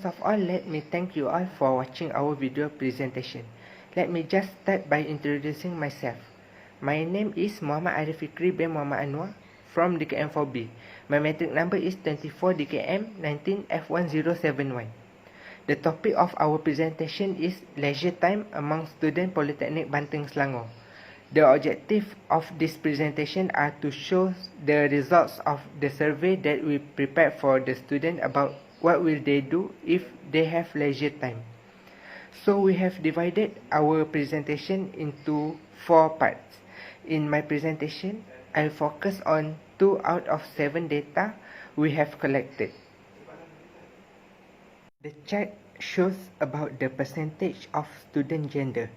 First of all, let me thank you all for watching our video presentation. Let me just start by introducing myself. My name is Muhammad Arif Fikri bin Muhammad Anwar from DKM4B. My matric number is 24 DKM 19 F1071. The topic of our presentation is leisure time among student Polytechnic Banting Selangor. The objective of this presentation are to show the results of the survey that we prepared for the student about what will they do if they have leisure time. So we have divided our presentation into 4 parts. In my presentation, I'll focus on 2 out of 7 data we have collected. The chart shows about the percentage of student gender.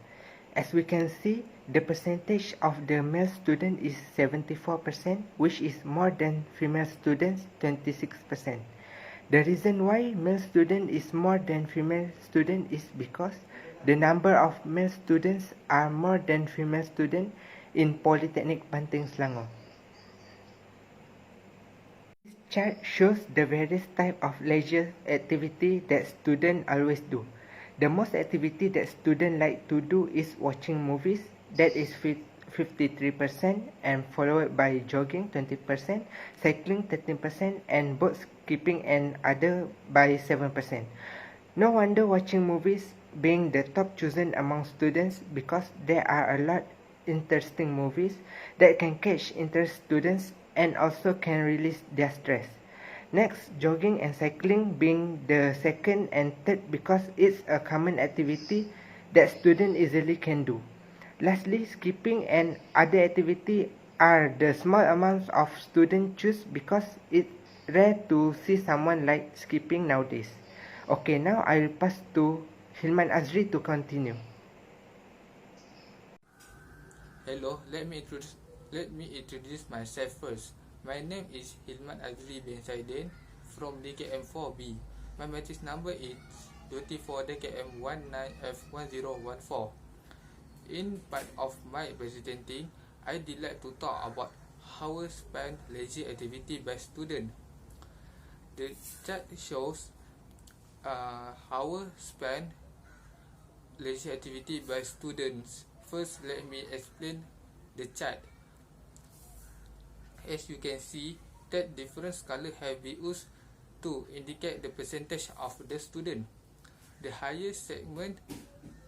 As we can see, the percentage of the male student is 74%, which is more than female students, 26%. The reason why male student is more than female student is because the number of male students are more than female students in Polytechnic Banting Selangor. This chart shows the various type of leisure activity that students always do. The most activity that students like to do is watching movies, that is 53%, and followed by jogging 20%, cycling 13%, and boat skipping and other by 7%. No wonder watching movies being the top chosen among students, because there are a lot interesting movies that can catch interest students and also can release their stress. Next, jogging and cycling being the second and third because it's a common activity that students easily can do. Lastly, skipping and other activity are the small amounts of students choose because it's rare to see someone like skipping nowadays. Okay, now I will pass to Hilman Azri to continue. Hello, let me introduce myself first. My name is Hilman Azri bin Saidin from DKM4B. My matric number is 24 DKM 19F1014. In part of my presenting, I would like to talk about hours spent leisure activity by student. The chart shows hours spent leisure activity by students. First, let me explain the chart. As you can see, that different colors have been used to indicate the percentage of the student. The highest segment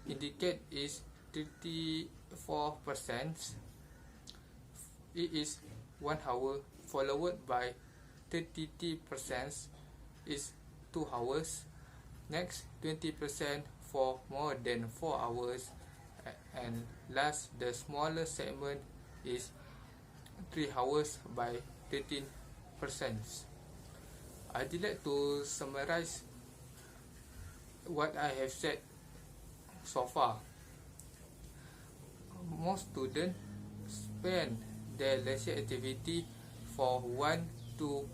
indicate is 34%. It is 1 hour, followed by 33% is 2 hours. Next, 20% for more than 4 hours. And last, the smaller segment is 3 hours by 13%. I'd like to summarize what I have said so far. Most students spend their leisure activity for 1 to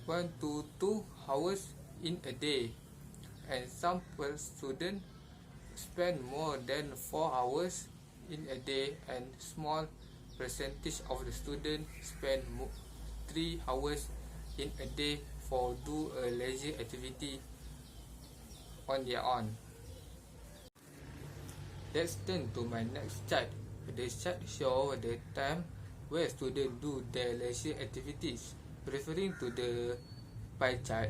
2 hours in a day, and some students spend more than 4 hours in a day, and small percentage of the students spend 3 hours in a day for do a leisure activity on their own. Let's turn to my next chart. The chart shows the time where students do their leisure activities. Referring to the pie chart,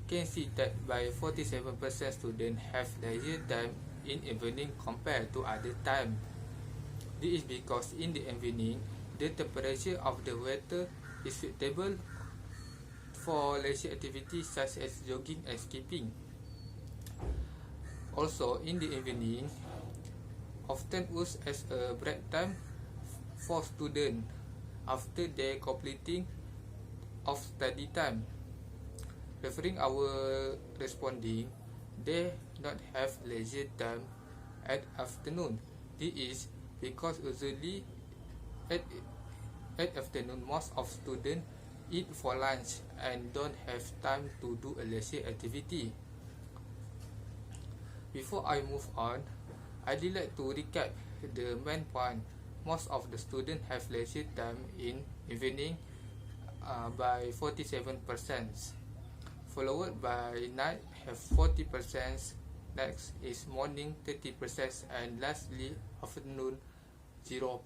can see that by 47% students have leisure time in evening compared to other time. This is because in the evening, the temperature of the weather is suitable for leisure activities such as jogging and skipping. Also, in the evening, often used as a break time for students after their completing of study time. Referring our responding, they not have leisure time at afternoon. This is because usually at afternoon most of students eat for lunch and don't have time to do a leisure activity. Before I move on, I'd like to recap the main point. Most of the students have leisure time in evening by 47%. followed by night have 40%, next is morning 30%, and lastly afternoon 0%.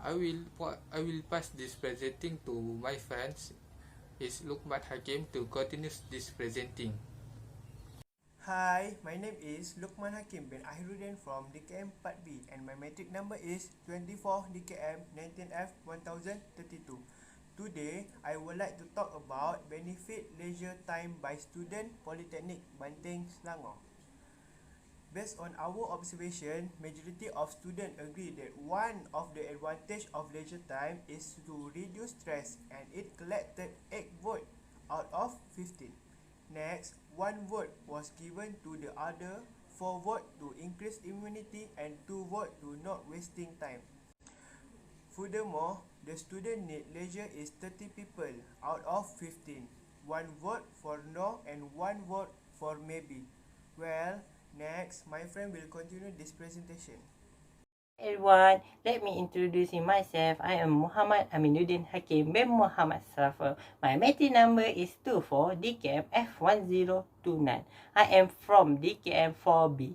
I will pass this presenting to my friends is Lukman Hakim to continue this presenting. Hi, my name is Lukman Hakim bin Ahirudin from DKM Part B and my metric number is 24 DKM 19F 1032. Today, I would like to talk about benefit leisure time by student Polytechnic Banting Selangor. Based on our observation, majority of students agree that one of the advantage of leisure time is to reduce stress and it collected 8 votes out of 15. Next, 1 vote was given to the other, 4 votes to increase immunity and 2 votes to not wasting time. Furthermore, the student need leisure is 30 people out of 15. 1 vote for no and 1 vote for maybe. Well, next, my friend will continue this presentation. Everyone, let me introduce myself. I am Muhammad Aminuddin Hakim bin Muhammad Safar. My metric number is 24 DKM F1029. I am from DKM 4B.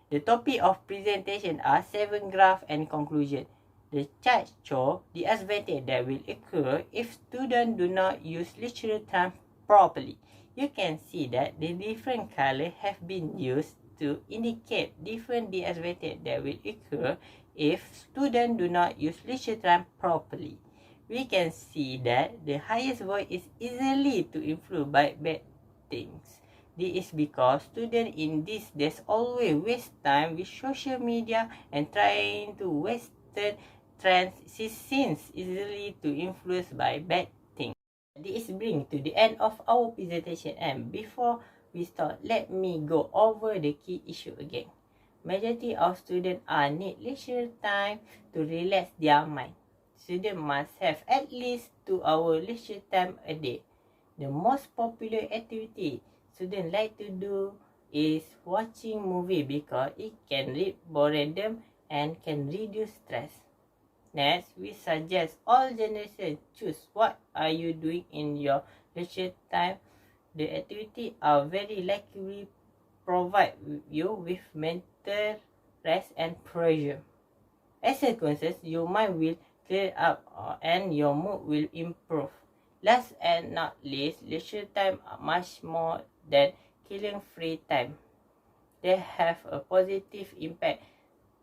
The topic of presentation are 7 graph and conclusion. The chart show the advantage that will occur if students do not use lecture time properly. You can see that the different colors have been used to indicate different disadvantages that will occur if students do not use lecture time properly. We can see that the highest voice is easily to influence by bad things. This is because students in these days always waste time with social media and trying to western trends since easily to influence by bad things. This brings to the end of our presentation, and before we start, let me go over the key issue again. Majority of students need leisure time to relax their mind. Students must have at least 2 hours leisure time a day. The most popular activity students like to do is watching movie because it can relieve boredom and can reduce stress. Next, we suggest all generations choose what are you doing in your leisure time. The activities are very likely provide you with mental rest and pressure. As a consequence, your mind will clear up and your mood will improve. Last and not least, leisure time are much more than killing free time. They have a positive impact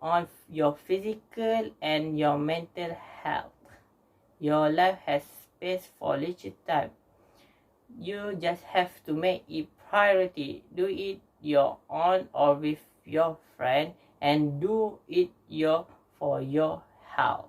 on your physical and your mental health. Your life has space for leisure time. You just have to make it priority. Do it your own or with your friend and do it for your health.